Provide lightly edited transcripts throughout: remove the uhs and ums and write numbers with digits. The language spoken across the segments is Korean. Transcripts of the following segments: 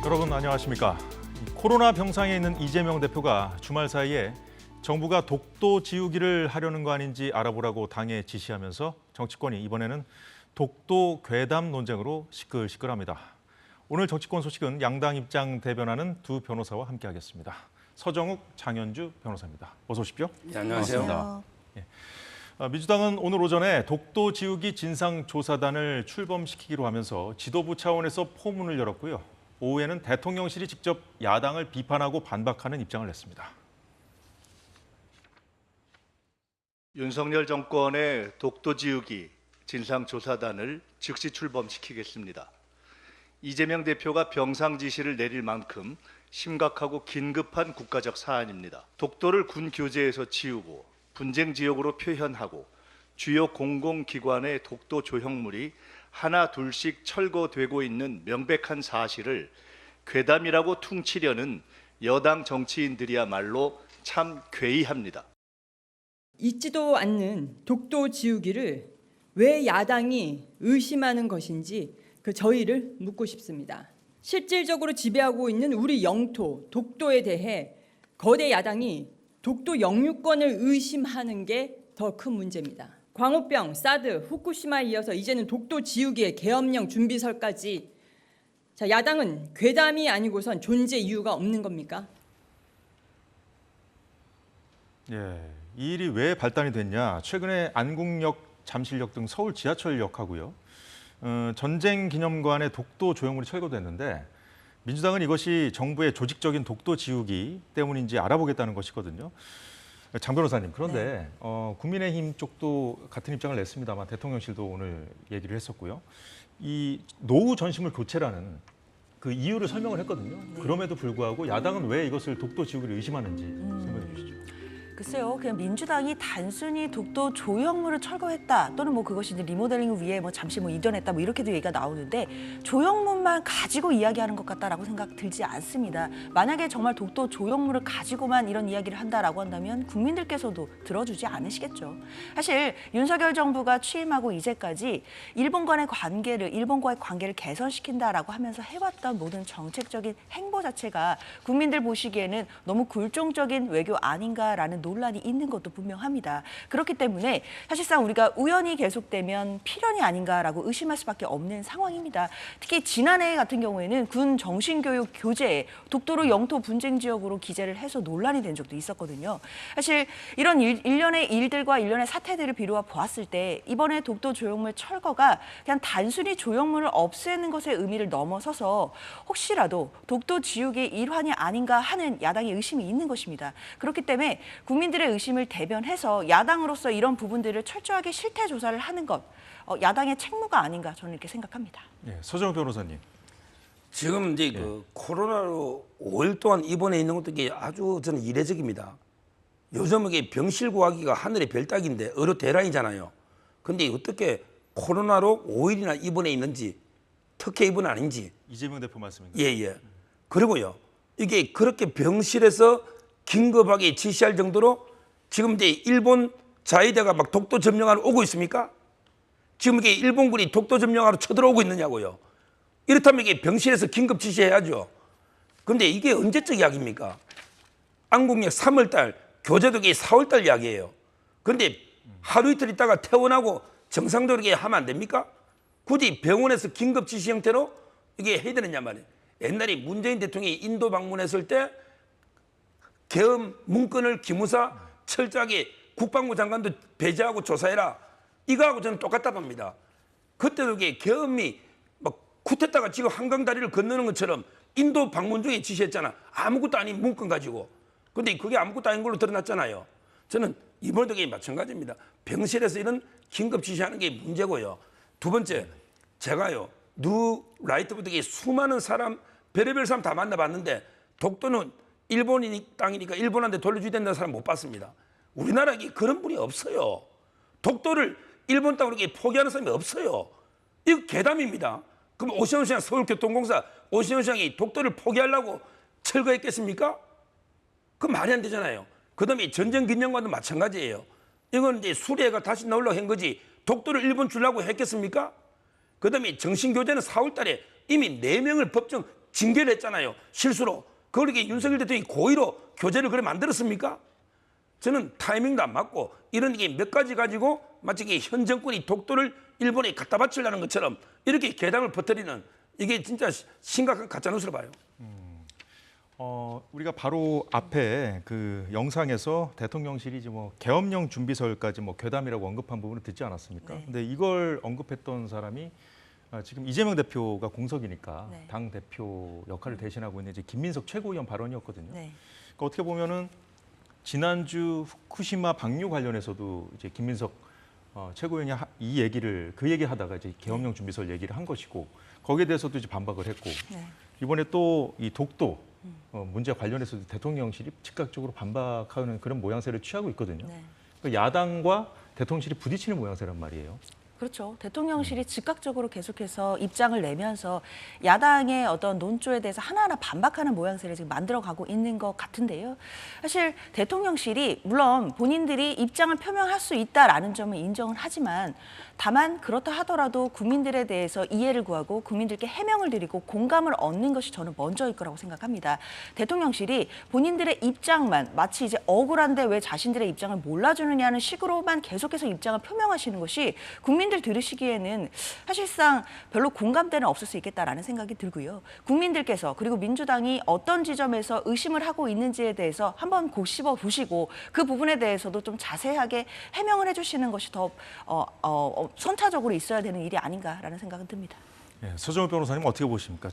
여러분 안녕하십니까. 코로나 병상에 있는 이재명 대표가 주말 사이에 정부가 독도 지우기를 하려는 거 아닌지 알아보라고 당에 지시하면서 정치권이 이번에는 독도 괴담 논쟁으로 시끌시끌합니다. 오늘 정치권 소식은 양당 입장 대변하는 두 변호사와 함께하겠습니다. 서정욱, 장현주 변호사입니다. 어서 오십시오. 네, 안녕하세요. 민주당은 오늘 오전에 독도 지우기 진상조사단을 출범시키기로 하면서 지도부 차원에서 포문을 열었고요. 오후에는 대통령실이 직접 야당을 비판하고 반박하는 입장을 냈습니다. 윤석열 정권의 독도 지우기 진상조사단을 즉시 출범시키겠습니다. 이재명 대표가 병상 지시를 내릴 만큼 심각하고 긴급한 국가적 사안입니다. 독도를 군 교재에서 지우고 분쟁 지역으로 표현하고 주요 공공기관의 독도 조형물이 하나 둘씩 철거되고 있는 명백한 사실을 괴담이라고 퉁치려는 여당 정치인들이야말로 참 괴이합니다. 있지도 않는 독도 지우기를 왜 야당이 의심하는 것인지 저희를 묻고 싶습니다. 실질적으로 지배하고 있는 우리 영토, 독도에 대해 거대 야당이 독도 영유권을 의심하는 게 더 큰 문제입니다. 광우병, 사드, 후쿠시마에 이어서 이제는 독도 지우기의 계엄령 준비설까지 야당은 괴담이 아니고선 존재 이유가 없는 겁니까? 이 일이 왜 발단이 됐냐? 최근에 안국역, 잠실역 등 서울 지하철역하고요. 전쟁 기념관의 독도 조형물이 철거됐는데 민주당은 이것이 정부의 조직적인 독도 지우기 때문인지 알아보겠다는 것이거든요. 장 변호사님, 그런데 국민의힘 쪽도 같은 입장을 냈습니다만 대통령실도 오늘 얘기를 했었고요. 이 노후 전심을 교체라는 그 이유를 설명을 했거든요. 그럼에도 불구하고 야당은 왜 이것을 독도 지우기를 의심하는지 설명해 주시죠. 글쎄요, 그냥 민주당이 단순히 독도 조형물을 철거했다 또는 그것이 이제 리모델링을 위해 잠시 이전했다 이렇게도 얘기가 나오는데 조형물만 가지고 이야기하는 것 같다라고 생각 들지 않습니다. 만약에 정말 독도 조형물을 가지고만 이런 이야기를 한다라고 한다면 국민들께서도 들어주지 않으시겠죠. 사실 윤석열 정부가 취임하고 이제까지 일본과의 관계를 개선시킨다라고 하면서 해왔던 모든 정책적인 행보 자체가 국민들 보시기에는 너무 굴종적인 외교 아닌가라는 논란이 있는 것도 분명합니다. 그렇기 때문에 사실상 우리가 우연히 계속되면 필연이 아닌가라고 의심할 수밖에 없는 상황입니다. 특히 지난해 같은 경우에는 군 정신교육 교재에 독도를 영토 분쟁 지역으로 기재를 해서 논란이 된 적도 있었거든요. 사실 이런 일련의 일들과 일련의 사태들을 비루어 보았을 때 이번에 독도 조형물 철거가 그냥 단순히 조형물을 없애는 것의 의미를 넘어서서 혹시라도 독도 지우기의 일환이 아닌가 하는 야당의 의심이 있는 것입니다. 그렇기 때문에 국민들의 의심을 대변해서 야당으로서 이런 부분들을 철저하게 실태 조사를 하는 것, 야당의 책무가 아닌가 저는 이렇게 생각합니다. 서정욱 변호사님. 지금 이제 코로나로 5일 동안 입원해 있는 것도 이게 아주 저는 이례적입니다. 요즘 이게 병실 구하기가 하늘의 별따기인데 의료 대란이잖아요. 근데 어떻게 코로나로 5일이나 입원해 있는지 특혜 입원 아닌지. 이재명 대표 말씀인가요? 예. 그리고요. 이게 그렇게 병실에서 긴급하게 지시할 정도로 지금 이제 일본 자위대가 독도 점령하러 오고 있습니까? 지금 이게 일본군이 독도 점령하러 쳐들어오고 있느냐고요. 이렇다면 이게 병실에서 긴급 지시해야죠. 그런데 이게 언제적 이야기입니까? 안국역 3월 달, 교재도 이게 4월 달 이야기예요. 그런데 하루 이틀 있다가 퇴원하고 정상적으로 이게 하면 안 됩니까? 굳이 병원에서 긴급 지시 형태로 이게 해야 되느냐 말이에요. 옛날에 문재인 대통령이 인도 방문했을 때 계엄 문건을 기무사 철저하게 국방부 장관도 배제하고 조사해라. 이거하고 저는 똑같다고 봅니다. 그때도 이게 계엄이 쿠데타가 지금 한강 다리를 건너는 것처럼 인도 방문 중에 지시했잖아. 아무것도 아닌 문건 가지고. 근데 그게 아무것도 아닌 걸로 드러났잖아요. 저는 이번에도 이게 마찬가지입니다. 병실에서 이런 긴급 지시하는 게 문제고요. 두 번째, 제가요 뉴 라이트부터 수많은 사람, 별의별 사람 다 만나봤는데 독도는 일본 땅이니까 일본한테 돌려줘야 된다는 사람 못 봤습니다. 우리나라에 그런 분이 없어요. 독도를 일본 땅으로 포기하는 사람이 없어요. 이거 괴담입니다. 그럼 오시훈 시장, 서울교통공사 오시훈 시장이 독도를 포기하려고 철거했겠습니까? 그건 말이 안 되잖아요. 그다음에 전쟁기념관도 마찬가지예요. 이건 이제 수리해가 다시 나오려고 한 거지 독도를 일본 주려고 했겠습니까? 그다음에 정신교재는 4월 달에 이미 4명을 법정 징계를 했잖아요. 실수로. 그걸 이렇게 윤석열 대통령이 고의로 교재를 그래 만들었습니까? 저는 타이밍도 안 맞고 이런 게 몇 가지 가지고 마치 이게 현 정권이 독도를 일본에 갖다 바치려는 것처럼 이렇게 괴담을 퍼뜨리는 이게 진짜 심각한 가짜뉴스로 봐요. 우리가 바로 앞에 그 영상에서 대통령실이 이제 뭐 계엄령 준비설까지 뭐 괴담이라고 언급한 부분을 듣지 않았습니까? 네. 근데 이걸 언급했던 사람이 지금 이재명 대표가 공석이니까 네. 당 대표 역할을 대신하고 있는 이제 김민석 최고위원 발언이었거든요. 네. 그러니까 어떻게 보면은 지난주 후쿠시마 방류 관련해서도 이제 김민석 최고위원이 이 얘기를 그 얘기하다가 이제 계엄령 준비설 얘기를 한 것이고 거기에 대해서도 이제 반박을 했고 네. 이번에 또 이 독도 문제 관련해서도 대통령실이 즉각적으로 반박하는 그런 모양새를 취하고 있거든요. 네. 그러니까 야당과 대통령실이 부딪히는 모양새란 말이에요. 그렇죠. 대통령실이 즉각적으로 계속해서 입장을 내면서 야당의 어떤 논조에 대해서 하나하나 반박하는 모양새를 지금 만들어가고 있는 것 같은데요. 사실 대통령실이 물론 본인들이 입장을 표명할 수 있다라는 점을 인정을 하지만 다만 그렇다 하더라도 국민들에 대해서 이해를 구하고 국민들께 해명을 드리고 공감을 얻는 것이 저는 먼저일 거라고 생각합니다. 대통령실이 본인들의 입장만 마치 이제 억울한데 왜 자신들의 입장을 몰라주느냐는 식으로만 계속해서 입장을 표명하시는 것이 국민들 들으시기에는 사실상 별로 공감대는 없을 수 있겠다라는 생각이 들고요. 국민들께서 그리고 민주당이 어떤 지점에서 의심을 하고 있는지에 대해서 한번 곱씹어 보시고 그 부분에 대해서도 좀 자세하게 해명을 해주시는 것이 더 선차적으로 있어야 되는 일이 아닌가라는 생각은 듭니다. 예, 서정우 변호사님 어떻게 보십니까?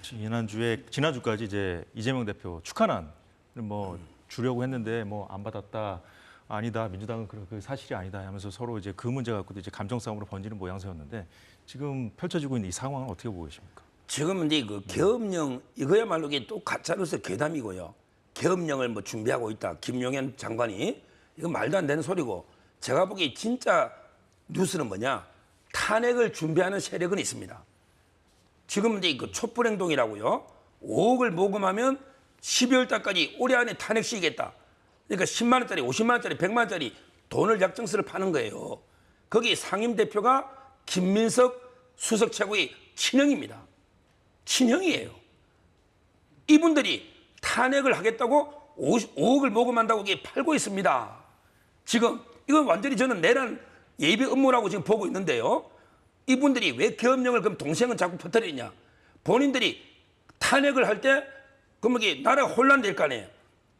지난주까지 이제 이재명 대표 축하난을 뭐 주려고 했는데 뭐 안 받았다. 아니다. 민주당은 그 사실이 아니다 하면서 서로 이제 그 문제 갖고도 이제 감정 싸움으로 번지는 모양새였는데 지금 펼쳐지고 있는 이 상황은 어떻게 보고 계십니까? 지금 이제 그 계엄령 이거야말로 이게 또 가짜로서 괴담이고요. 계엄령을 뭐 준비하고 있다. 김용현 장관이 이거 말도 안 되는 소리고 제가 보기에 진짜 뉴스는 뭐냐? 탄핵을 준비하는 세력은 있습니다. 지금 이제 그 촛불행동이라고요. 5억을 모금하면 12월 달까지 올해 안에 탄핵시키겠다. 그러니까 10만 원짜리, 50만 원짜리, 100만 원짜리 돈을 약정서를 파는 거예요. 거기 상임 대표가 김민석 수석 최고의 친형입니다. 친형이에요. 이분들이 탄핵을 하겠다고 5억을 모금한다고 이게 팔고 있습니다. 지금 이건 완전히 저는 내란 예비 음모라고 지금 보고 있는데요. 이분들이 왜 계엄령을 그럼 동생은 자꾸 퍼뜨리냐? 본인들이 탄핵을 할 때 그럼 이게 나라가 혼란될 거 아니에요.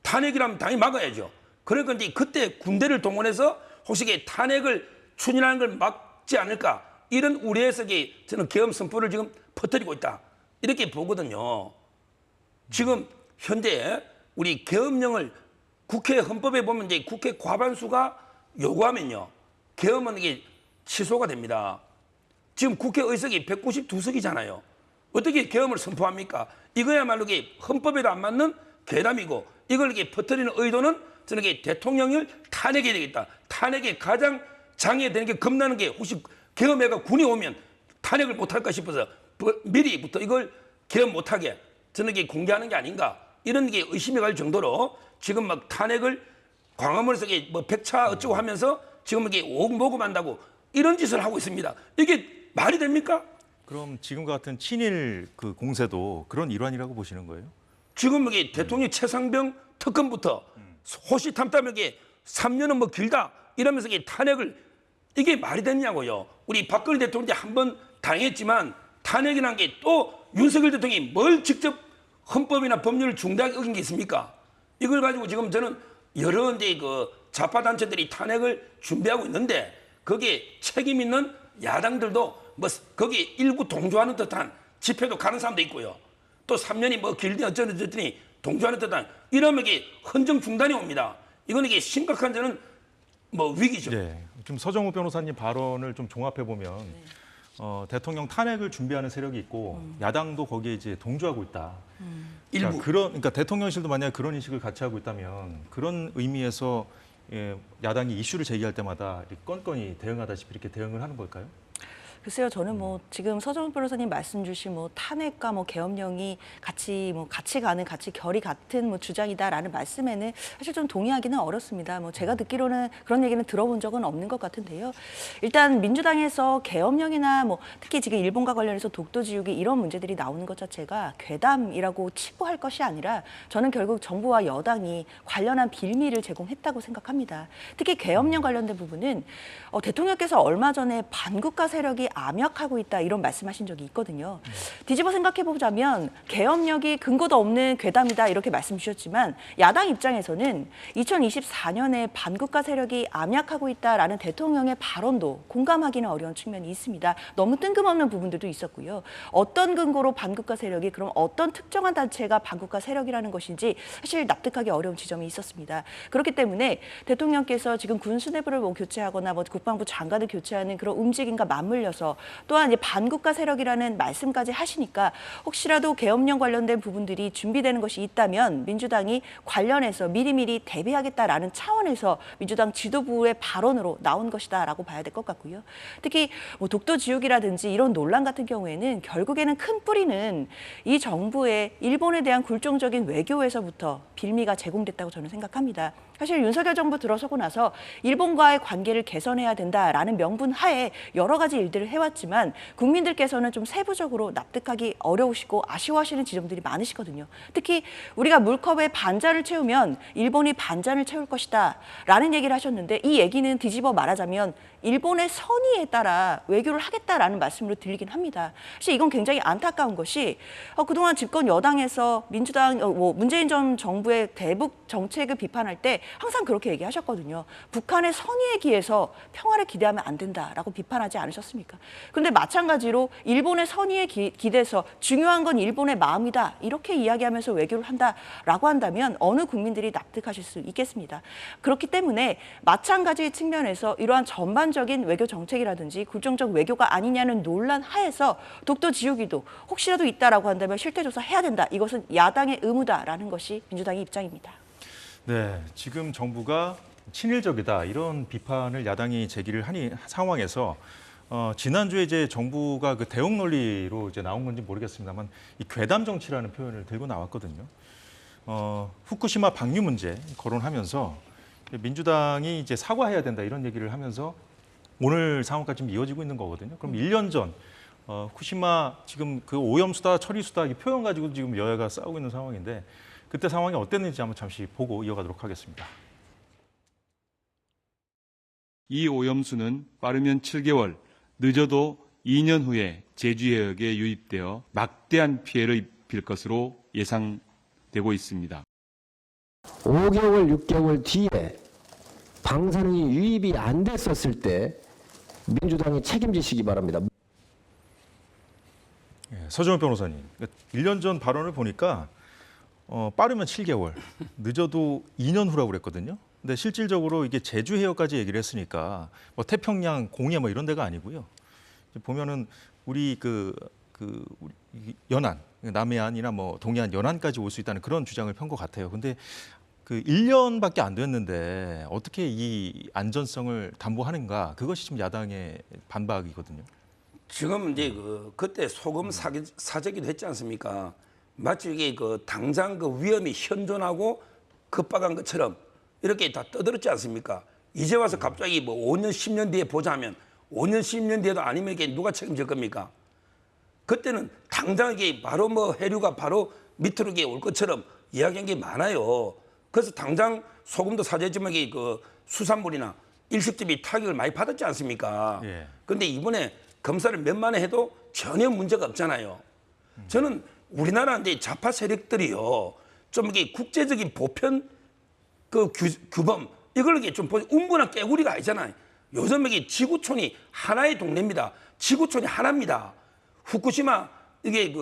탄핵이라면 당연히 막아야죠. 그러니까 이제 그때 군대를 동원해서 혹시 이게 탄핵을 추진하는 걸 막지 않을까 이런 우려에서 이게 저는 계엄 선포를 지금 퍼뜨리고 있다 이렇게 보거든요. 지금 현재 우리 계엄령을 국회 헌법에 보면 이제 국회 과반수가 요구하면요 계엄은 이게 취소가 됩니다. 지금 국회 의석이 192석이잖아요. 어떻게 계엄을 선포합니까? 이거야말로 이게 헌법에도 안 맞는 괴담이고 이걸 이렇게 퍼뜨리는 의도는 저는 이게 대통령을 탄핵해야 되겠다. 탄핵에 가장 장애되는 게 겁나는 게 혹시 계엄회가 군이 오면 탄핵을 못할까 싶어서 미리부터 이걸 계엄 못하게 저는 이게 공개하는 게 아닌가 이런 게 의심이 갈 정도로 지금 막 탄핵을 광화문에서 뭐 백차 어쩌고 하면서 지금 이게 5억 모금한다고 이런 짓을 하고 있습니다. 이게 말이 됩니까? 그럼 지금과 같은 친일 그 공세도 그런 일환이라고 보시는 거예요? 지금 이게 대통령 최상병 특검부터 호시탐탐하게 3년은 뭐 길다 이러면서 이게 탄핵을 이게 말이 됐냐고요. 우리 박근혜 대통령이 한번 당했지만 탄핵이라는 게 또 윤석열 대통령이 뭘 직접 헌법이나 법률을 중대하게 어긴 게 있습니까? 이걸 가지고 지금 저는 여러 이제 그 좌파 단체들이 탄핵을 준비하고 있는데 거기에 책임 있는 야당들도 뭐 거기에 일부 동조하는 듯한 집회도 가는 사람도 있고요. 또 3년이 뭐 길니 어쩌더니 동조하는 듯한 이러면 이게 헌정 중단이 옵니다. 이건 이게 심각한 저는 뭐 위기죠. 네. 지금 서정우 변호사님 발언을 좀 종합해 보면 대통령 탄핵을 준비하는 세력이 있고 야당도 거기에 이제 동조하고 있다. 일부. 자, 그러니까 대통령실도 만약 그런 인식을 같이 하고 있다면 그런 의미에서 야당이 이슈를 제기할 때마다 건건히 대응하다시피 이렇게 대응을 하는 걸까요? 글쎄요, 저는 뭐 지금 서정훈 변호사님 말씀 주신 뭐 탄핵과 뭐 계엄령이 같이 가는 같이 결이 같은 뭐 주장이다라는 말씀에는 사실 좀 동의하기는 어렵습니다. 뭐 제가 듣기로는 그런 얘기는 들어본 적은 없는 것 같은데요. 일단 민주당에서 계엄령이나 뭐 특히 지금 일본과 관련해서 독도지우기 이런 문제들이 나오는 것 자체가 괴담이라고 치부할 것이 아니라 저는 결국 정부와 여당이 관련한 빌미를 제공했다고 생각합니다. 특히 계엄령 관련된 부분은 대통령께서 얼마 전에 반국가 세력이 암약하고 있다 이런 말씀하신 적이 있거든요. 뒤집어 생각해보자면 계엄령이 근거도 없는 괴담이다 이렇게 말씀 주셨지만 야당 입장에서는 2024년에 반국가 세력이 암약하고 있다라는 대통령의 발언도 공감하기는 어려운 측면이 있습니다. 너무 뜬금없는 부분들도 있었고요. 어떤 근거로 반국가 세력이 그럼 어떤 특정한 단체가 반국가 세력이라는 것인지 사실 납득하기 어려운 지점이 있었습니다. 그렇기 때문에 대통령께서 지금 군 수뇌부를 뭐 교체하거나 뭐 국방부 장관을 교체하는 그런 움직임과 맞물려서 또한 이제 반국가 세력이라는 말씀까지 하시니까 혹시라도 계엄령 관련된 부분들이 준비되는 것이 있다면 민주당이 관련해서 미리미리 대비하겠다라는 차원에서 민주당 지도부의 발언으로 나온 것이다라고 봐야 될 것 같고요. 특히 뭐 독도 지우기라든지 이런 논란 같은 경우에는 결국에는 큰 뿌리는 이 정부의 일본에 대한 굴종적인 외교에서부터 빌미가 제공됐다고 저는 생각합니다. 사실 윤석열 정부 들어서고 나서 일본과의 관계를 개선해야 된다라는 명분 하에 여러 가지 일들을 해왔지만 국민들께서는 좀 세부적으로 납득하기 어려우시고 아쉬워하시는 지점들이 많으시거든요. 특히 우리가 물컵에 반잔을 채우면 일본이 반잔을 채울 것이다 라는 얘기를 하셨는데 이 얘기는 뒤집어 말하자면 일본의 선의에 따라 외교를 하겠다라는 말씀으로 들리긴 합니다. 사실 이건 굉장히 안타까운 것이 그동안 집권 여당에서 민주당 문재인 전 정부의 대북 정책을 비판할 때 항상 그렇게 얘기하셨거든요. 북한의 선의에 기해서 평화를 기대하면 안 된다라고 비판하지 않으셨습니까? 그런데 마찬가지로 일본의 선의에 기대서 중요한 건 일본의 마음이다 이렇게 이야기하면서 외교를 한다라고 한다면 어느 국민들이 납득하실 수 있겠습니다. 그렇기 때문에 마찬가지 측면에서 이러한 전반적인 외교 정책이라든지 굴종적 외교가 아니냐는 논란 하에서 독도 지우기도 혹시라도 있다라고 한다면 실태조사 해야 된다. 이것은 야당의 의무다라는 것이 민주당의 입장입니다. 네, 지금 정부가 친일적이다 이런 비판을 야당이 제기를 하니 상황에서 지난주에 이제 정부가 그 대응 논리로 이제 나온 건지 모르겠습니다만 이 괴담 정치라는 표현을 들고 나왔거든요. 후쿠시마 방류 문제 거론하면서 민주당이 이제 사과해야 된다 이런 얘기를 하면서 오늘 상황까지 좀 이어지고 있는 거거든요. 그럼 1년 전 후쿠시마 지금 그 오염수다 처리수다 이 표현 가지고 지금 여야가 싸우고 있는 상황인데 그때 상황이 어땠는지 한번 잠시 보고 이어가도록 하겠습니다. 이 오염수는 빠르면 7개월, 늦어도 2년 후에 제주 해역에 유입되어 막대한 피해를 입힐 것으로 예상되고 있습니다. 5개월, 6개월 뒤에 방사능이 유입이 안 됐었을 때 민주당이 책임지시기 바랍니다. 서정훈 변호사님, 1년 전 발언을 보니까 빠르면 7개월, 늦어도 2년 후라고 그랬거든요. 근데 실질적으로 이게 제주 해역까지 얘기를 했으니까 뭐 태평양, 공해 뭐 이런 데가 아니고요. 보면은 우리 우리 연안, 남해안이나 뭐 동해안, 연안까지 올 수 있다는 그런 주장을 편 것 같아요. 근데 그 1년밖에 안 됐는데 어떻게 이 안전성을 담보하는가? 그것이 지금 야당의 반박이거든요. 지금 이제 그때 소금 사재기도 했지 않습니까? 마치 이게 당장 그 위험이 현존하고 급박한 것처럼 이렇게 다 떠들었지 않습니까? 이제 와서 갑자기 뭐 5년, 10년 뒤에 보자면 5년, 10년 뒤에도 아니면 이게 누가 책임질 겁니까? 그때는 당장 이게 바로 뭐 해류가 바로 밑으로 이게 올 것처럼 이야기한 게 많아요. 그래서 당장 소금도 사재지만 이게 수산물이나 일식집이 타격을 많이 받았지 않습니까? 예. 그런데 이번에 검사를 몇만 회 해도 전혀 문제가 없잖아요. 저는 우리나라 이제 좌파 세력들이요, 좀 이게 국제적인 보편 규범 이걸 이게 좀 운분한 깨구리가 아니잖아요. 요즘 이게 지구촌이 하나의 동네입니다. 지구촌이 하나입니다. 후쿠시마 이게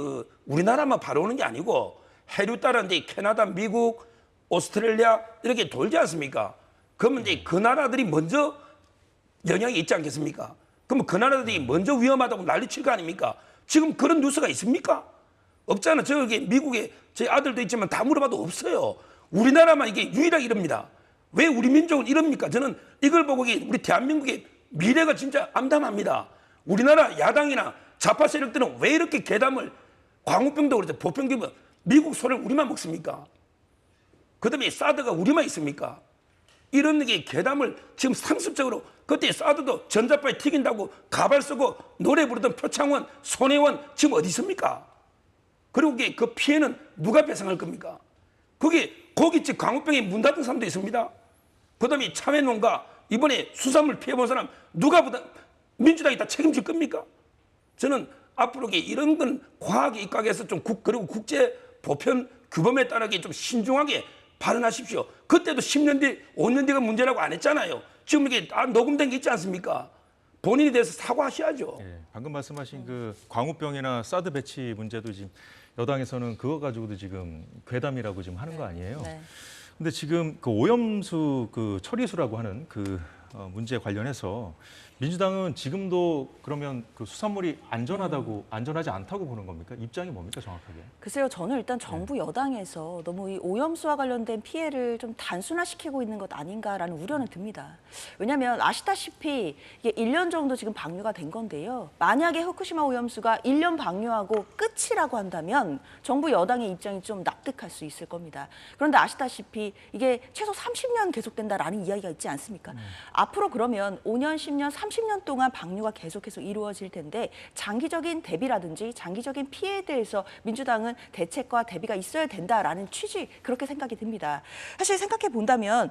우리나라만 바로 오는 게 아니고 해류 따라 이제 캐나다, 미국, 오스트레일리아 이렇게 돌지 않습니까? 그러면 이제 그 나라들이 먼저 영향이 있지 않겠습니까? 그러면 그 나라들이 먼저 위험하다고 난리칠 거 아닙니까? 지금 그런 뉴스가 있습니까? 없잖아. 저기 미국에 제 아들도 있지만 다 물어봐도 없어요. 우리나라만 이게 유일하게 이럽니다. 왜 우리 민족은 이럽니까? 저는 이걸 보고 우리 대한민국의 미래가 진짜 암담합니다. 우리나라 야당이나 좌파 세력들은 왜 이렇게 괴담을 광우병도 그렇죠. 보편기분 미국 소를 우리만 먹습니까? 그다음에 사드가 우리만 있습니까? 이런 게 괴담을 지금 상습적으로 그때 사드도 전자파에 튀긴다고 가발 쓰고 노래 부르던 표창원, 손혜원 지금 어디 있습니까? 그리고 그 피해는 누가 배상할 겁니까? 그게 고깃집 광우병에 문 닫은 사람도 있습니다. 그다음에 참외농가 이번에 수산물 피해 본 사람 누가 부담 민주당이 다 책임질 겁니까? 저는 앞으로 이런 건 과학에 입각해서 좀 그리고 국제 보편 규범에 따르게 좀 신중하게 발언하십시오. 그때도 10년 뒤, 5년 뒤가 문제라고 안 했잖아요. 지금 이게 녹음된 게 있지 않습니까? 본인에 대해서 사과하셔야죠. 예, 방금 말씀하신 그 광우병이나 사드 배치 문제도 지금 여당에서는 그거 가지고도 지금 괴담이라고 지금 하는 거 아니에요? 네. 근데 지금 그 오염수 그 처리수라고 하는 그 문제 관련해서 민주당은 지금도 그러면 그 수산물이 안전하지 않다고 보는 겁니까? 입장이 뭡니까 정확하게? 글쎄요, 저는 일단 정부 여당에서 너무 이 오염수와 관련된 피해를 좀 단순화시키고 있는 것 아닌가라는 우려는 듭니다. 왜냐하면 아시다시피 이게 1년 정도 지금 방류가 된 건데요. 만약에 후쿠시마 오염수가 1년 방류하고 끝이라고 한다면 정부 여당의 입장이 좀 납득할 수 있을 겁니다. 그런데 아시다시피 이게 최소 30년 계속된다라는 이야기가 있지 않습니까? 앞으로 그러면 5년, 10년, 30년 동안 방류가 계속해서 이루어질 텐데 장기적인 대비라든지 장기적인 피해에 대해서 민주당은 대책과 대비가 있어야 된다라는 취지 그렇게 생각이 듭니다. 사실 생각해 본다면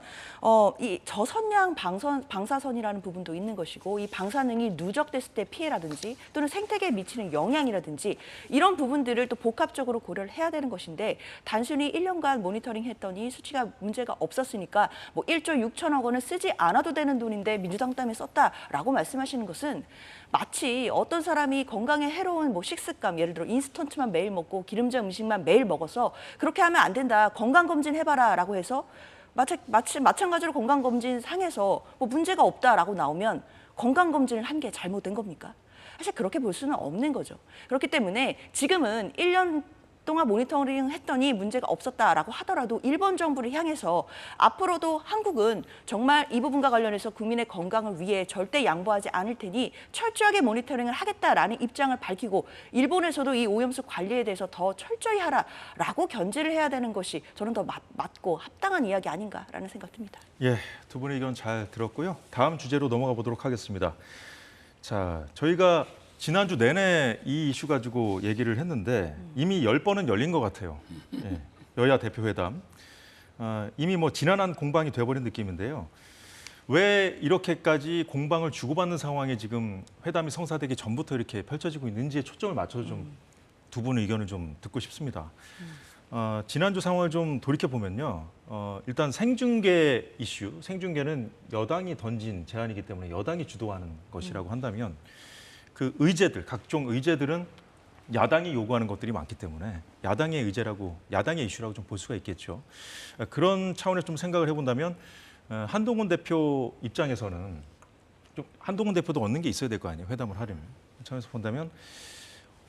이 저선량 방사선이라는 부분도 있는 것이고 이 방사능이 누적됐을 때 피해라든지 또는 생태계에 미치는 영향이라든지 이런 부분들을 또 복합적으로 고려를 해야 되는 것인데 단순히 1년간 모니터링 했더니 수치가 문제가 없었으니까 뭐 1조 6천억 원을 쓰지 않아도 되는 돈인데 민주당 때문에 썼다라고 말씀하시는 것은 마치 어떤 사람이 건강에 해로운 뭐 식습관, 예를 들어 인스턴트만 매일 먹고 기름진 음식만 매일 먹어서 그렇게 하면 안 된다. 건강검진 해봐라라고 해서 마찬가지로 건강검진 상에서 뭐 문제가 없다라고 나오면 건강검진을 한 게 잘못된 겁니까? 사실 그렇게 볼 수는 없는 거죠. 그렇기 때문에 지금은 1년 동안 모니터링 했더니 문제가 없었다라고 하더라도 일본 정부를 향해서 앞으로도 한국은 정말 이 부분과 관련해서 국민의 건강을 위해 절대 양보하지 않을 테니 철저하게 모니터링을 하겠다라는 입장을 밝히고 일본에서도 이 오염수 관리에 대해서 더 철저히 하라라고 견제를 해야 되는 것이 저는 더 맞고 합당한 이야기 아닌가라는 생각 듭니다. 예, 두 분의 의견 잘 들었고요. 다음 주제로 넘어가 보도록 하겠습니다. 자, 저희가 지난주 내내 이 이슈 가지고 얘기를 했는데 이미 10번은 열린 것 같아요. 예, 여야 대표회담. 이미 뭐 지난한 공방이 돼버린 느낌인데요. 왜 이렇게까지 공방을 주고받는 상황에 지금 회담이 성사되기 전부터 이렇게 펼쳐지고 있는지에 초점을 맞춰서 좀 두 분의 의견을 좀 듣고 싶습니다. 지난주 상황을 좀 돌이켜보면요. 일단 생중계 이슈, 생중계는 여당이 던진 제안이기 때문에 여당이 주도하는 것이라고 한다면 그 의제들, 각종 의제들은 야당이 요구하는 것들이 많기 때문에 야당의 의제라고, 야당의 이슈라고 좀 볼 수가 있겠죠. 그런 차원에서 좀 생각을 해본다면 한동훈 대표 입장에서는 좀 한동훈 대표도 얻는 게 있어야 될 거 아니에요. 회담을 하려면. 그 차원에서 본다면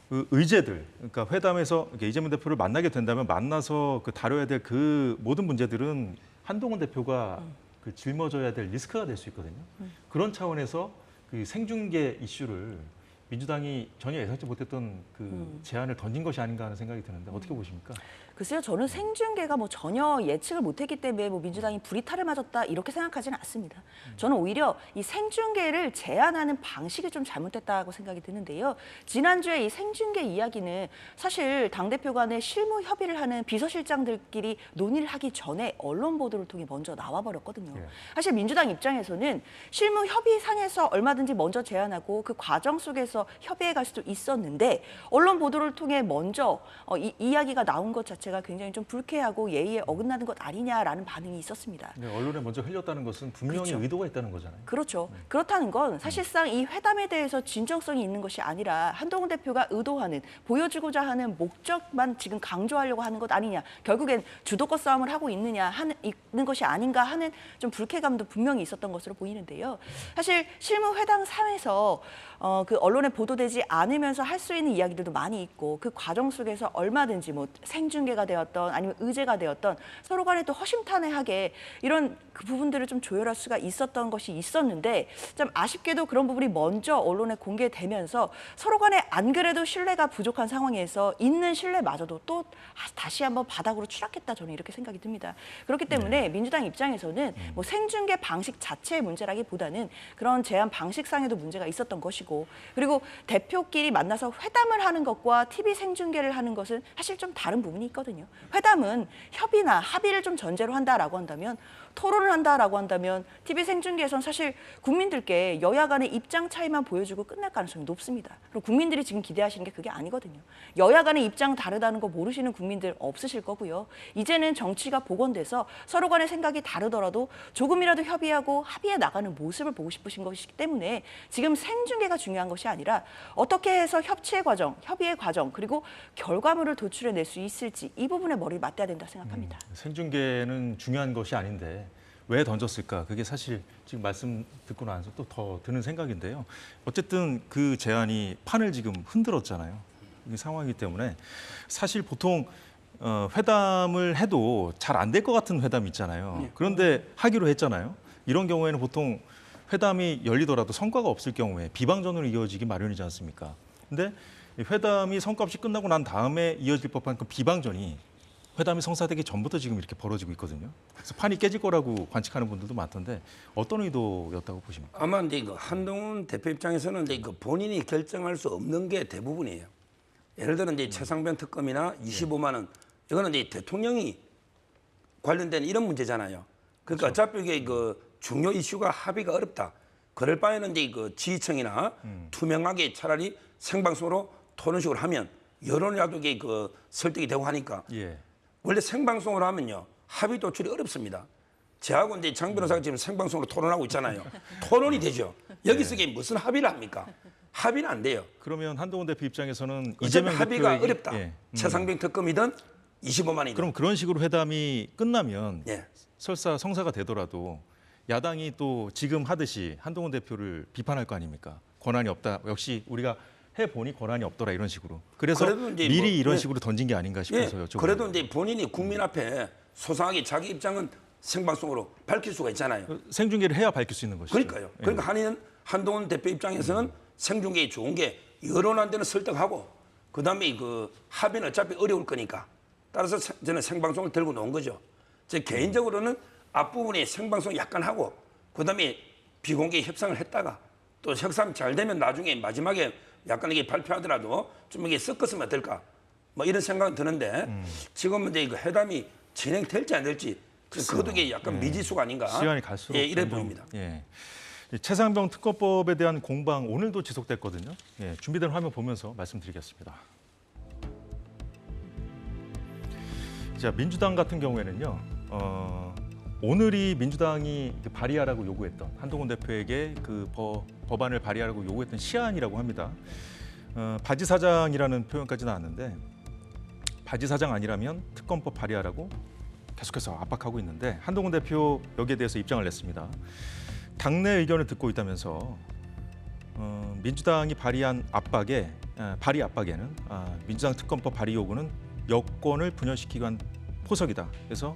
그 의제들, 그러니까 회담에서 이재명 대표를 만나게 된다면 만나서 그 다뤄야 될 그 모든 문제들은 한동훈 대표가 그 짊어져야 될 리스크가 될 수 있거든요. 그런 차원에서 그 생중계 이슈를 민주당이 전혀 예상치 못했던 그 제안을 던진 것이 아닌가 하는 생각이 드는데 어떻게 보십니까? 글쎄요, 저는 생중계가 뭐 전혀 예측을 못했기 때문에 뭐 민주당이 불이탈을 맞았다 이렇게 생각하지는 않습니다. 저는 오히려 이 생중계를 제안하는 방식이 좀 잘못됐다고 생각이 드는데요. 지난주에 이 생중계 이야기는 사실 당대표 간의 실무 협의를 하는 비서실장들끼리 논의를 하기 전에 언론 보도를 통해 먼저 나와버렸거든요. 사실 민주당 입장에서는 실무 협의상에서 얼마든지 먼저 제안하고 그 과정 속에서 협의해 갈 수도 있었는데 언론 보도를 통해 먼저 이야기가 나온 것 자체가 굉장히 좀 불쾌하고 예의에 어긋나는 것 아니냐라는 반응이 있었습니다. 네, 언론에 먼저 흘렸다는 것은 분명히 그렇죠. 의도가 있다는 거잖아요. 그렇죠. 그렇다는 건 사실상 이 회담에 대해서 진정성이 있는 것이 아니라 한동훈 대표가 의도하는, 보여주고자 하는 목적만 지금 강조하려고 하는 것 아니냐. 결국엔 주도권 싸움을 하고 있는 것이 아닌가 하는 좀 불쾌감도 분명히 있었던 것으로 보이는데요. 사실 실무 회담 상에서 그 언론에 보도되지 않으면서 할 수 있는 이야기들도 많이 있고 그 과정 속에서 얼마든지 뭐 생중계가 되었던 아니면 의제가 되었던 서로 간에 또 허심탄회하게 이런 그 부분들을 좀 조율할 수가 있었던 것이 있었는데 좀 아쉽게도 그런 부분이 먼저 언론에 공개되면서 서로 간에 안 그래도 신뢰가 부족한 상황에서 있는 신뢰마저도 또 다시 한번 바닥으로 추락했다 저는 이렇게 생각이 듭니다. 그렇기 때문에 민주당 입장에서는 뭐 생중계 방식 자체의 문제라기보다는 그런 제안 방식상에도 문제가 있었던 것이고 그리고 대표끼리 만나서 회담을 하는 것과 TV 생중계를 하는 것은 사실 좀 다른 부분이 있거든요. 회담은 협의나 합의를 좀 전제로 한다라고 한다면 토론을 한다라고 한다면 TV 생중계에서는 사실 국민들께 여야 간의 입장 차이만 보여주고 끝날 가능성이 높습니다. 그리고 국민들이 지금 기대하시는 게 그게 아니거든요. 여야 간의 입장 다르다는 거 모르시는 국민들 없으실 거고요. 이제는 정치가 복원돼서 서로 간의 생각이 다르더라도 조금이라도 협의하고 합의해 나가는 모습을 보고 싶으신 것이기 때문에 지금 생중계가 중요한 것이 아니라 어떻게 해서 협치의 과정, 협의의 과정 그리고 결과물을 도출해낼 수 있을지 이 부분에 머리를 맞대야 된다 생각합니다. 생중계는 중요한 것이 아닌데 왜 던졌을까? 그게 사실 지금 말씀 듣고 나서 또 더 드는 생각인데요. 어쨌든 그 제안이 판을 지금 흔들었잖아요. 이 상황이기 때문에 사실 보통 회담을 해도 잘 안 될 것 같은 회담 있잖아요. 그런데 하기로 했잖아요. 이런 경우에는 보통 회담이 열리더라도 성과가 없을 경우에 비방전으로 이어지기 마련이지 않습니까? 근데 회담이 성과 없이 끝나고 난 다음에 이어질 법한 그 비방전이 회담이 성사되기 전부터 지금 이렇게 벌어지고 있거든요. 그래서 판이 깨질 거라고 관측하는 분들도 많던데 어떤 의도였다고 보십니까? 아마 이제 그 한동훈 대표 입장에서는 이제 그 본인이 결정할 수 없는 게 대부분이에요. 예를 들어 이제 최상병 특검이나 25만 원 이거는 이제 대통령이 관련된 이런 문제잖아요. 그러니까 어차피 이게 그 중요 이슈가 합의가 어렵다. 그럴 바에는 이제 그 지휘청이나 투명하게 차라리 생방송으로 토론식으로 하면 여론이라도 이게 그 설득이 되고 하니까 예. 원래 생방송으로 하면요 합의 도출이 어렵습니다. 저하고 이제 장 변호사가 지금 생방송으로 토론하고 있잖아요. 토론이 되죠. 여기서 이게 무슨 합의를 합니까? 합의는 안 돼요. 그러면 한동훈 대표 입장에서는 어차피 이재명 합의가 대표에게 어렵다. 예. 최상병 특검이든 25만이든. 그럼 그런 식으로 회담이 끝나면 예. 설사 성사가 되더라도 야당이 또 지금 하듯이 한동훈 대표를 비판할 거 아닙니까? 권한이 없다. 역시 우리가 해보니 권한이 없더라 이런 식으로. 그래서 그래도 이제 미리 뭐, 이런 예. 식으로 던진 게 아닌가 예. 싶어서요. 여쭤보는 그래도 거예요. 이제 본인이 국민 앞에 소상하게 자기 입장은 생방송으로 밝힐 수가 있잖아요. 생중계를 해야 밝힐 수 있는 것이죠. 그러니까요. 예. 그러니까 한동훈 대표 입장에서는 생중계에 좋은 게 여론한테는 설득하고 그다음에 그 합의는 어차피 어려울 거니까 따라서 저는 생방송을 들고 놓은 거죠. 제 개인적으로는 앞부분에 생방송 약간 하고 그다음에 비공개 협상을 했다가 또 협상 잘 되면 나중에 마지막에 약간 이게 발표하더라도 좀 이게 섞었으면 어떨까 뭐 이런 생각은 드는데 지금은 이제 그 회담이 진행될지 안 될지 그것도 이게 약간 미지수가 아닌가 시간이 갈수록 예, 이래 점점, 보입니다. 예. 최상병 특검법에 대한 공방 오늘도 지속됐거든요. 예, 준비된 화면 보면서 말씀드리겠습니다. 자, 민주당 같은 경우에는요. 오늘이 민주당이 발의하라고 요구했던 한동훈 대표에게 그 법안을 발의하라고 요구했던 시한이라고 합니다. 바지사장이라는 표현까지 나왔는데 바지사장 아니라면 특검법 발의하라고 계속해서 압박하고 있는데 한동훈 대표 여기에 대해서 입장을 냈습니다. 당내 의견을 듣고 있다면서 민주당이 발의한 발의 압박에는 민주당 특검법 발의 요구는 여권을 분열시키기 위한 포석이다. 그래서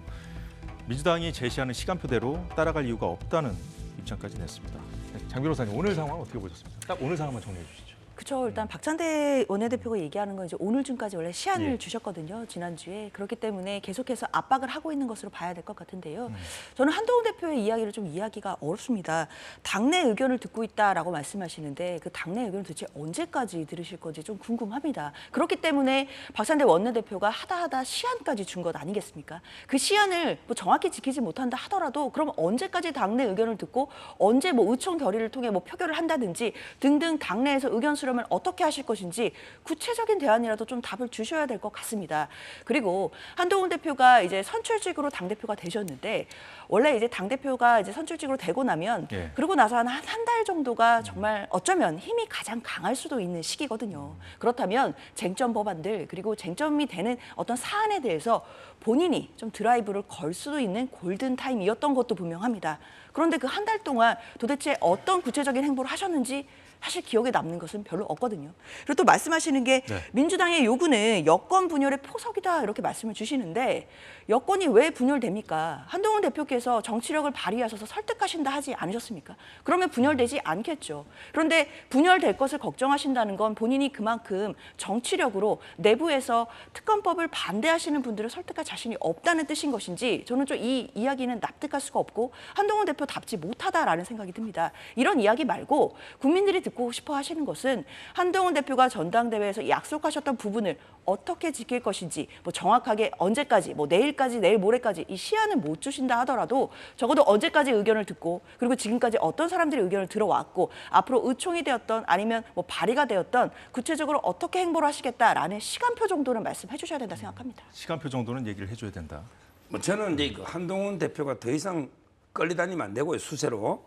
민주당이 제시하는 시간표대로 따라갈 이유가 없다는 입장까지 냈습니다. 장 변호사님 오늘 상황 어떻게 보셨습니까? 딱 오늘 상황만 정리해 주시죠. 그렇죠. 일단 박찬대 원내대표가 얘기하는 건 이제 오늘쯤까지 원래 시한을 예. 주셨거든요. 지난주에. 그렇기 때문에 계속해서 압박을 하고 있는 것으로 봐야 될 것 같은데요. 저는 한동훈 대표의 이야기를 좀 이해하기가 어렵습니다. 당내 의견을 듣고 있다라고 말씀하시는데 그 당내 의견을 도대체 언제까지 들으실 건지 좀 궁금합니다. 그렇기 때문에 박찬대 원내대표가 하다 시한까지 준 것 아니겠습니까? 그 시한을 뭐 정확히 지키지 못한다 하더라도 그럼 언제까지 당내 의견을 듣고 언제 뭐 의총 결의를 통해 뭐 표결을 한다든지 등등 당내에서 의견 수렴을 어떻게 하실 것인지 구체적인 대안이라도 좀 답을 주셔야 될 것 같습니다. 그리고 한동훈 대표가 이제 선출직으로 당대표가 되셨는데 원래 이제 당대표가 이제 선출직으로 되고 나면 예. 그러고 나서 한 달 정도가 정말 어쩌면 힘이 가장 강할 수도 있는 시기거든요. 그렇다면 쟁점 법안들 그리고 쟁점이 되는 어떤 사안에 대해서 본인이 좀 드라이브를 걸 수도 있는 골든타임이었던 것도 분명합니다. 그런데 그 한 달 동안 도대체 어떤 구체적인 행보를 하셨는지 사실 기억에 남는 것은 별로 없거든요. 그리고 또 말씀하시는 게 네. 민주당의 요구는 여권 분열의 포석이다 이렇게 말씀을 주시는데 여권이 왜 분열됩니까? 한동훈 대표께서 정치력을 발휘하셔서 설득하신다 하지 않으셨습니까? 그러면 분열되지 않겠죠. 그런데 분열될 것을 걱정하신다는 건 본인이 그만큼 정치력으로 내부에서 특검법을 반대하시는 분들을 설득할 자신이 없다는 뜻인 것인지 저는 좀 이 이야기는 납득할 수가 없고 한동훈 대표답지 못하다라는 생각이 듭니다. 이런 이야기 말고 국민들이 듣고 싶어 하시는 것은 한동훈 대표가 전당대회에서 약속하셨던 부분을 어떻게 지킬 것인지 뭐 정확하게 언제까지 뭐 내일까지 내일 모레까지 이 시한은 못 주신다 하더라도 적어도 언제까지 의견을 듣고 그리고 지금까지 어떤 사람들의 의견을 들어왔고 앞으로 의총이 되었던 아니면 뭐 발의가 되었던 구체적으로 어떻게 행보를 하시겠다라는 시간표 정도는 말씀해 주셔야 된다 생각합니다. 시간표 정도는 얘기를 해줘야 된다. 뭐 저는 이제 그 한동훈 대표가 더 이상 끌려다니면 안 되고요. 수세로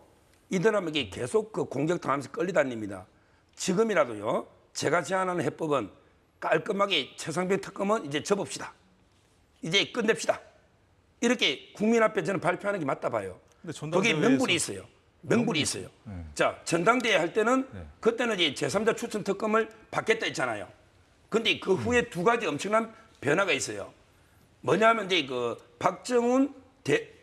이들에게 계속 그 공격당하면서 끌려다닙니다. 지금이라도요. 제가 제안하는 해법은 깔끔하게 최상병 특검은 이제 접읍시다. 이제 끝냅시다. 이렇게 국민 앞에 저는 발표하는 게 맞다 봐요. 근데 거기에 명분이 있어요. 명분이 있어요. 자, 전당대회 할 때는 그때는 이제 제3자 추천 특검을 받겠다 했잖아요. 근데 그 후에 두 가지 엄청난 변화가 있어요. 뭐냐면 이제 그 박정훈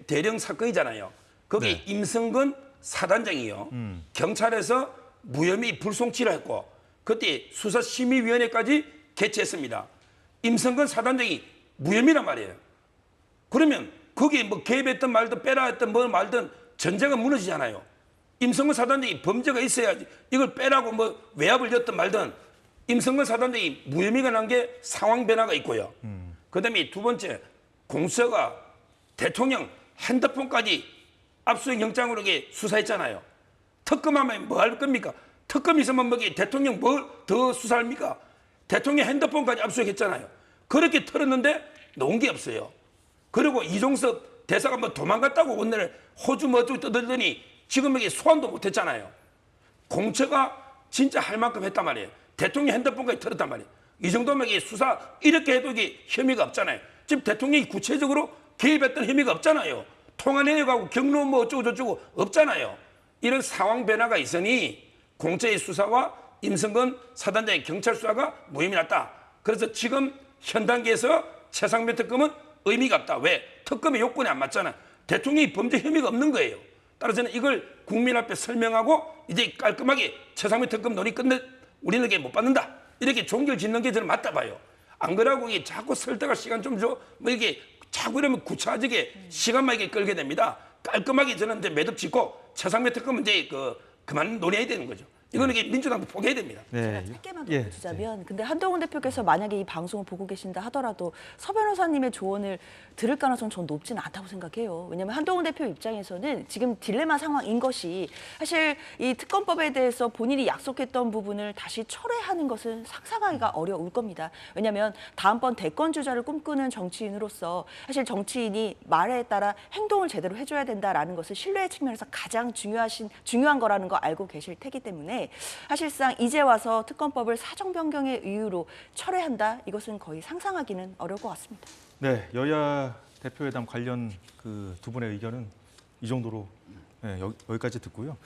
대령 사건이잖아요. 거기에 네. 임성근 사단장이요. 경찰에서 무혐의 불송치를 했고 그때 수사심의위원회까지 개최했습니다. 임성근 사단장이 무혐의란 말이에요. 그러면 거기에 뭐 개입했든 말든 빼라 했든 뭐 말든 전제가 무너지잖아요. 임성근 사단장이 범죄가 있어야지 이걸 빼라고 뭐 외압을 줬든 말든 임성근 사단장이 무혐의가 난 게 상황 변화가 있고요. 그다음에 두 번째 공수처가 대통령 핸드폰까지 압수수색 영장으로 이게 수사했잖아요. 특검하면 뭐 할 겁니까? 특검이 있으면 뭐 대통령 뭘 더 수사합니까? 대통령 핸드폰까지 압수수색했잖아요. 그렇게 털었는데 놓은 게 없어요. 그리고 이종섭 대사가 뭐 도망갔다고 오늘 호주 뭐 어쩌고 떠들더니 지금 여기 소환도 못했잖아요. 공처가 진짜 할 만큼 했단 말이에요. 대통령 핸드폰까지 털었단 말이에요. 이 정도면 이게 수사 이렇게 해도 이게 혐의가 없잖아요. 지금 대통령이 구체적으로 개입했던 혐의가 없잖아요. 통화 내역하고 경로 뭐 어쩌고 저쩌고 없잖아요. 이런 상황 변화가 있으니 공처의 수사와 임성근 사단장의 경찰 수사가 무혐의 났다. 그래서 지금 현 단계에서 최상병 특검은 의미가 없다. 왜? 특검의 요건이 안 맞잖아. 대통령이 범죄 혐의가 없는 거예요. 따라서 저는 이걸 국민 앞에 설명하고 이제 깔끔하게 최상병 특검 논의 끝내 우리에게 못 받는다. 이렇게 종결 짓는 게 저는 맞다 봐요. 안 그러고 이게 자꾸 설득할 시간 좀 줘. 뭐 이게 자꾸 이러면 구차하게 시간만 이게 끌게 됩니다. 깔끔하게 저는 이제 매듭 짓고 최상병 특검은 이제 그만 논의해야 되는 거죠. 이거는 이게 민주당도 포기해야 됩니다. 네. 제가 짧게만 더 주자면 근데 한동훈 대표께서 만약에 이 방송을 보고 계신다 하더라도 서 변호사님의 조언을 들을 가능성은 전 높지는 않다고 생각해요. 왜냐하면 한동훈 대표 입장에서는 지금 딜레마 상황인 것이 사실 이 특검법에 대해서 본인이 약속했던 부분을 다시 철회하는 것은 상상하기가 어려울 겁니다. 왜냐하면 다음번 대권 주자를 꿈꾸는 정치인으로서 사실 정치인이 말에 따라 행동을 제대로 해줘야 된다라는 것을 신뢰의 측면에서 가장 중요한 거라는 거 알고 계실 테기 때문에 사실상 이제 와서 특검법을 사정 변경의 이유로 철회한다 이것은 거의 상상하기는 어려울 것 같습니다. 네, 여야 대표회담 관련 그 두 분의 의견은 이 정도로 네, 여기까지 듣고요.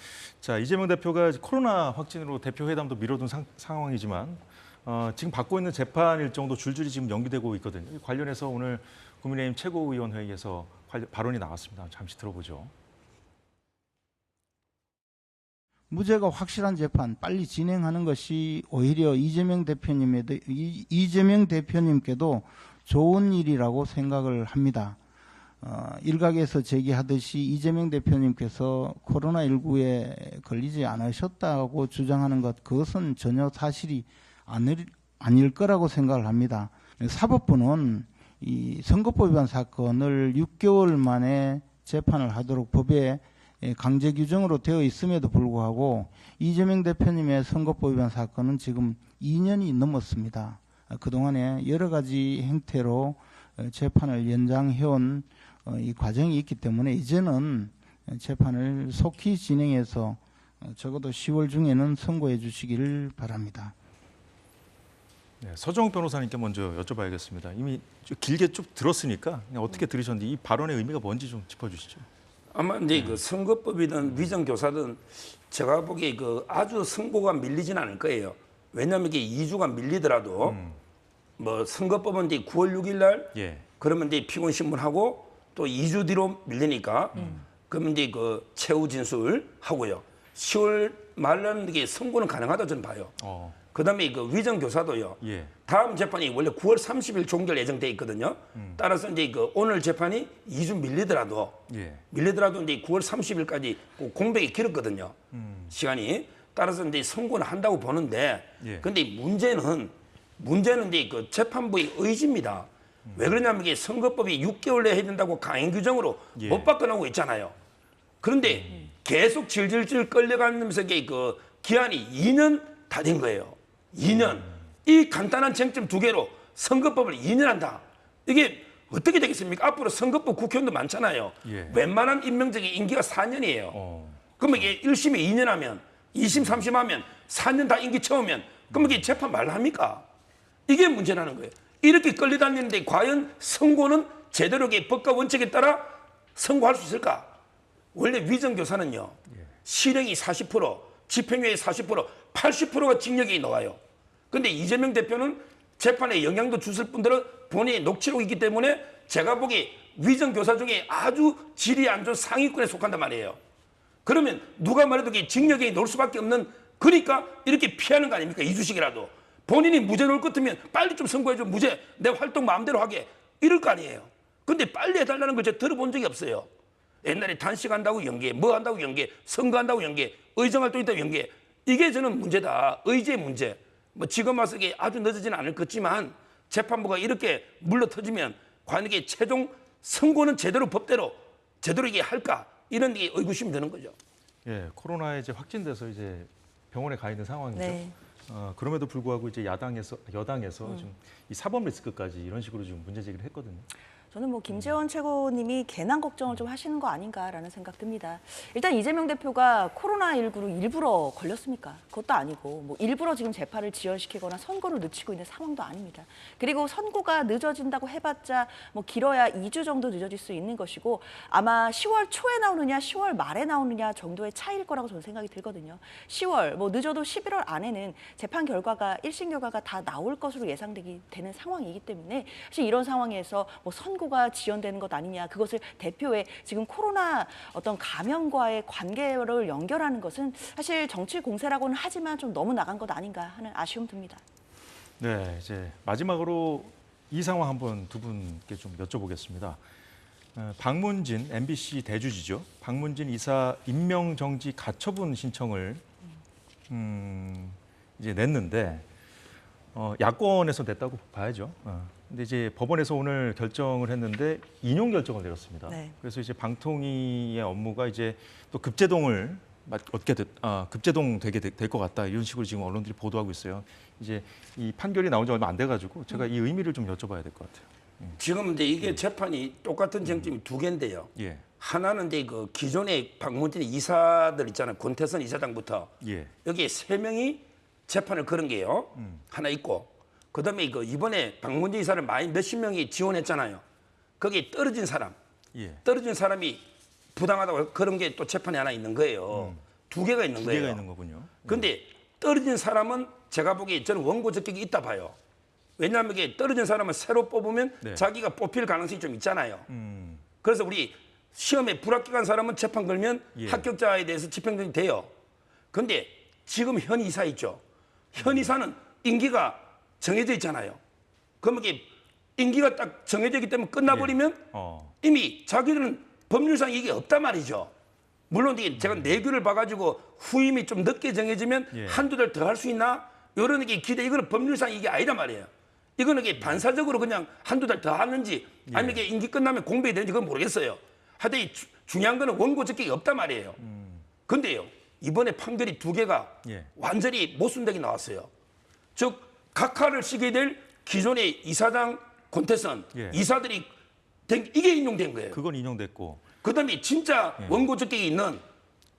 자, 이재명 대표가 코로나 확진으로 대표회담도 미뤄둔 상황이지만 지금 받고 있는 재판 일정도 줄줄이 지금 연기되고 있거든요. 관련해서 오늘 국민의힘 최고위원회의에서 발언이 나왔습니다. 잠시 들어보죠. 무죄가 확실한 재판 빨리 진행하는 것이 오히려 이재명 대표님께도 좋은 일이라고 생각을 합니다. 일각에서 제기하듯이 이재명 대표님께서 코로나19에 걸리지 않으셨다고 주장하는 것 그것은 전혀 사실이 아닐 거라고 생각을 합니다. 사법부는 이 선거법 위반 사건을 6개월 만에 재판을 하도록 법에 강제 규정으로 되어 있음에도 불구하고 이재명 대표님의 선거법 위반 사건은 지금 2년이 넘었습니다. 그동안에 여러 가지 행태로 재판을 연장해온 이 과정이 있기 때문에 이제는 재판을 속히 진행해서 적어도 10월 중에는 선고해 주시기를 바랍니다. 네, 서정욱 변호사님께 먼저 여쭤봐야겠습니다. 이미 길게 쭉 들었으니까 그냥 어떻게 들으셨는지 이 발언의 의미가 뭔지 좀 짚어주시죠. 아마 이제 그 선거법이든 위정교사든 제가 보기에 그 아주 선고가 밀리진 않을 거예요. 왜냐하면 이게 2주가 밀리더라도 뭐 선거법은 이제 9월 6일 날 예. 그러면 이제 피곤 신문하고 또 2주 뒤로 밀리니까 그러면 이제 그 최후 진술 하고요. 10월 말에는 이게 선고는 가능하다 저는 봐요. 그다음에 그 위정교사도요. 예. 다음 재판이 원래 9월 30일 종결 예정돼 있거든요. 따라서 이제 그 오늘 재판이 2주 밀리더라도 예. 이제 9월 30일까지 공백이 길었거든요. 시간이. 따라서 이제 선고는 한다고 보는데 예. 근데 문제는 이제 그 재판부의 의지입니다. 왜 그러냐면 이게 선거법이 6개월 내에 해야 된다고 강행 규정으로 예. 못 바꿔나오고 있잖아요. 그런데 계속 질질질 끌려가면서 이게 그 기한이 2년 다 된 거예요. 2년. 이 간단한 쟁점 두 개로 선거법을 2년 한다. 이게 어떻게 되겠습니까? 앞으로 선거법 국회의원도 많잖아요. 예. 웬만한 임명직의 임기가 4년이에요. 그러면 이게 1심에 2년 하면 2심, 3심 하면 4년 다 임기 채우면 그러면 이게 재판 말로 합니까? 이게 문제라는 거예요. 이렇게 끌려다니는데 과연 선고는 제대로 법과 원칙에 따라 선고할 수 있을까? 원래 위정교사는요. 실형이 40%, 집행유예 40%, 80%가 징역이 나와요. 근데 이재명 대표는 재판에 영향도 주실 분들은 본인의 녹취록이 있기 때문에 제가 보기에 위정교사 중에 아주 질이 안 좋은 상위권에 속한단 말이에요. 그러면 누가 말해도 이게 징역에 넣을 수밖에 없는 그러니까 이렇게 피하는 거 아닙니까? 이주식이라도. 본인이 무죄 넣을 것 같으면 빨리 좀 선고해줘. 무죄. 내 활동 마음대로 하게. 이럴 거 아니에요. 근데 빨리 해달라는 걸 제가 들어본 적이 없어요. 옛날에 단식한다고 연계, 뭐 한다고 연계, 선거한다고 연계, 의정활동 있다고 연계. 이게 저는 문제다. 의제의 문제. 뭐 지금 와서 이게 아주 늦어지는 않을 것 같지만 재판부가 이렇게 물러터지면 과연 이게 최종 선고는 제대로 법대로 제대로 이게 할까? 이런 게 의구심이 드는 거죠. 예, 코로나에 이제 확진돼서 이제 병원에 가 있는 상황이죠. 네. 그럼에도 불구하고 이제 여당에서 좀 이 사법 리스크까지 이런 식으로 지금 문제 제기를 했거든요. 저는 뭐 김재원 최고님이 괜한 걱정을 좀 하시는 거 아닌가라는 생각 듭니다. 일단 이재명 대표가 코로나19로 일부러 걸렸습니까? 그것도 아니고 뭐 일부러 지금 재판을 지연시키거나 선고를 늦추고 있는 상황도 아닙니다. 그리고 선고가 늦어진다고 해봤자 뭐 길어야 2주 정도 늦어질 수 있는 것이고 아마 10월 초에 나오느냐 10월 말에 나오느냐 정도의 차이일 거라고 저는 생각이 들거든요. 10월 뭐 늦어도 11월 안에는 재판 결과가 1심 결과가 다 나올 것으로 되는 상황이기 때문에 사실 이런 상황에서 뭐 선고가 지연되는 것 아니냐 그것을 대표의 지금 코로나 어떤 감염과의 관계를 연결하는 것은 사실 정치 공세라고는 하지만 좀 너무 나간 것 아닌가 하는 아쉬움 듭니다. 네, 이제 마지막으로 이 상황 한번 두 분께 좀 여쭤보겠습니다. 박문진 MBC 대주지죠. 박문진 이사 임명 정지 가처분 신청을 이제 냈는데 야권에서 냈다고 봐야죠. 근데 이제 법원에서 오늘 결정을 했는데 인용 결정을 내렸습니다. 네. 그래서 이제 방통위의 업무가 이제 또 급제동을 급제동 되게 될 것 같다 이런 식으로 지금 언론들이 보도하고 있어요. 이제 이 판결이 나온 지 얼마 안 돼가지고 제가 이 의미를 좀 여쭤봐야 될 것 같아요. 지금 이제 이게 재판이 똑같은 쟁점이 두 개인데요. 예, 하나는 이제 그 기존의 박문진 이사들 있잖아요. 권태선 이사장부터 예, 여기 3명이 재판을 걸은 게요. 하나 있고 그다음에 이번에 박문진 이사를 많이 몇십 명이 지원했잖아요. 거기에 떨어진 사람, 예. 떨어진 사람이 부당하다고 그런 게 또 재판이 하나 있는 거예요. 두 개가 있는 두 거예요. 개가 있는 거군요. 근데 떨어진 사람은 제가 보기에 저는 원고 적격이 있다 봐요. 왜냐하면 이게 떨어진 사람은 새로 뽑으면 네. 자기가 뽑힐 가능성이 좀 있잖아요. 그래서 우리 시험에 불합격한 사람은 재판 걸면 예. 합격자에 대해서 집행정지 돼요. 근데 지금 현 이사 있죠. 현 이사는 임기가 정해져 있잖아요. 그러면 이게 임기가 딱 정해져 있기 때문에 끝나버리면 이미 자기들은 법률상 이게 없단 말이죠. 물론 이게 제가 내규를 봐가지고 후임이 좀 늦게 정해지면 예. 한두 달 더 할 수 있나? 이런 게 기대, 이거는 법률상 이게 아니란 말이에요. 이거는 이게 반사적으로 그냥 한두 달 더 하는지 아니면 이게 임기 끝나면 공백이 되는지 그건 모르겠어요. 하여튼 중요한 거는 원고 적격이 없단 말이에요. 근데요, 이번에 판결이 두 개가 예. 완전히 모순되게 나왔어요. 즉, 각하를 쓰게 될 기존의 이사장 권태선 예. 이사들이 이게 인용된 거예요. 그건 인용됐고 그다음에 진짜 원고 적격이 있는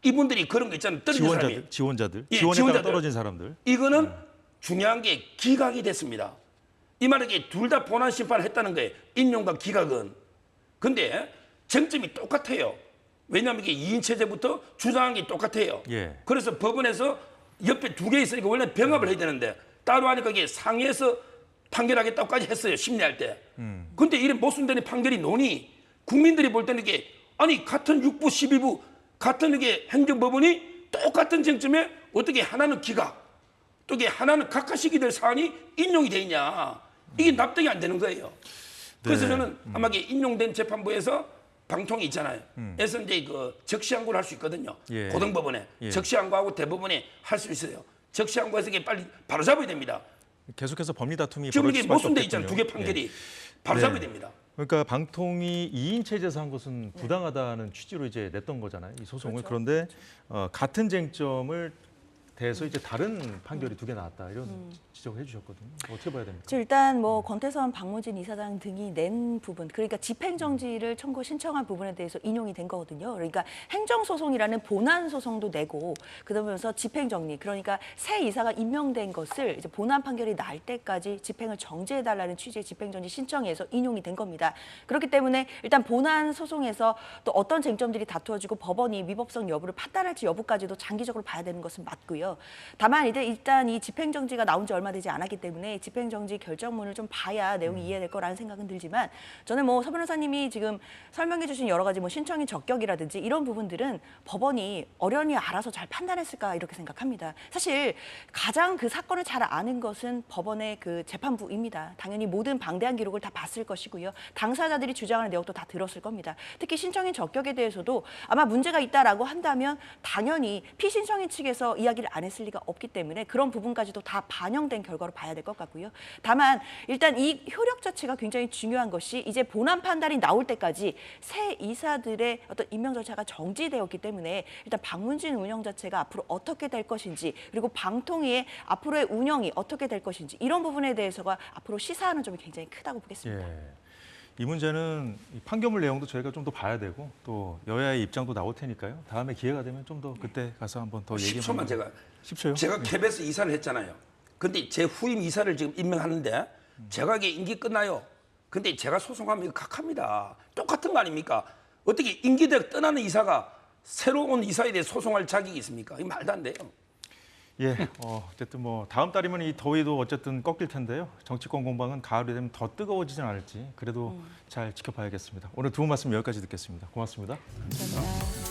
이분들이 그런 거 있잖아요. 떨어진 사람이. 지원자들, 예, 지원했다가 지원자들. 떨어진 사람들. 이거는 중요한 게 기각이 됐습니다. 이 말은 둘 다 본안 심판을 했다는 거예요. 인용과 기각은. 근데 쟁점이 똑같아요. 왜냐하면 이게 2인 체제부터 주장한 게 똑같아요. 예. 그래서 법원에서 옆에 2개 있으니까 원래 병합을 해야 되는데 따로 하니까 이게 상해에서 판결하겠다고까지 했어요. 심리할 때. 근데 이런 모순되는 판결이 노니 국민들이 볼 때는 이게 아니 같은 6부 12부 같은 이게 행정법원이 똑같은 쟁점에 어떻게 하나는 기각 또 이게 하나는 각하시기 될 사안이 인용이 돼 있냐. 이게 납득이 안 되는 거예요. 그래서 네. 저는 아마 이게 인용된 재판부에서 방통이 있잖아요. 그래서 이제 그 적시항고를 할 수 있거든요. 예. 고등법원에 예. 적시항고하고 대법원에 할 수 있어요. 적시항고에서 이게 빨리 바로 잡아야 됩니다. 계속해서 법리 다툼이 지금 벌어질 이게 수밖에 모순돼 없겠군요. 있잖아요. 2개 판결이 예. 바로 네. 잡아야 됩니다. 그러니까 방통이 2인 체제에서 한 것은 부당하다는 취지로 이제 냈던 거잖아요. 이 소송을. 그런데 같은 쟁점을 대해서 이제 다른 판결이 2개 나왔다 이런 지적을 해주셨거든요. 어떻게 봐야 됩니까? 일단 뭐 권태선, 박무진 이사장 등이 낸 부분, 그러니까 집행정지를 신청한 부분에 대해서 인용이 된 거거든요. 그러니까 행정소송이라는 본안 소송도 내고 그러면서 집행정리, 그러니까 새 이사가 임명된 것을 이제 본안 판결이 날 때까지 집행을 정지해달라는 취지의 집행정지 신청에서 인용이 된 겁니다. 그렇기 때문에 일단 본안 소송에서 또 어떤 쟁점들이 다투어지고 법원이 위법성 여부를 판단할지 여부까지도 장기적으로 봐야 되는 것은 맞고요. 다만 이제 일단 이 집행정지가 나온 지 얼마 되지 않았기 때문에 집행정지 결정문을 좀 봐야 내용이 이해될 거라는 생각은 들지만 저는 뭐 서 변호사님이 지금 설명해 주신 여러 가지 뭐 신청의 적격이라든지 이런 부분들은 법원이 어련히 알아서 잘 판단했을까 이렇게 생각합니다. 사실 가장 그 사건을 잘 아는 것은 법원의 그 재판부입니다. 당연히 모든 방대한 기록을 다 봤을 것이고요. 당사자들이 주장하는 내용도 다 들었을 겁니다. 특히 신청인 적격에 대해서도 아마 문제가 있다라고 한다면 당연히 피신청인 측에서 이야기를 안 했을 리가 없기 때문에 그런 부분까지도 다 반영된 결과로 봐야 될 것 같고요. 다만 일단 이 효력 자체가 굉장히 중요한 것이 이제 본안 판단이 나올 때까지 새 이사들의 어떤 임명 절차가 정지되었기 때문에 일단 박문진 운영 자체가 앞으로 어떻게 될 것인지 그리고 방통위의 앞으로의 운영이 어떻게 될 것인지 이런 부분에 대해서가 앞으로 시사하는 점이 굉장히 크다고 보겠습니다. 예. 이 문제는 이 판결문 내용도 저희가 좀 더 봐야 되고 또 여야의 입장도 나올 테니까요. 다음에 기회가 되면 좀 더 그때 가서 한번 더 얘기해 10초만 보면. 제가 10초요? KBS 이사를 했잖아요. 근데 제 후임 이사를 지금 임명하는데 제가 이게 임기 끝나요. 근데 제가 소송하면 이거 각합니다. 똑같은 거 아닙니까? 어떻게 임기대로 떠나는 이사가 새로운 이사에 대해 소송할 자격이 있습니까? 이거 말도 안 돼요. 예, 어쨌든 뭐 다음 달이면 이 더위도 어쨌든 꺾일 텐데요. 정치권 공방은 가을이 되면 더 뜨거워지진 않을지 그래도 잘 지켜봐야겠습니다. 오늘 두 분 말씀 여기까지 듣겠습니다. 고맙습니다. 감사합니다.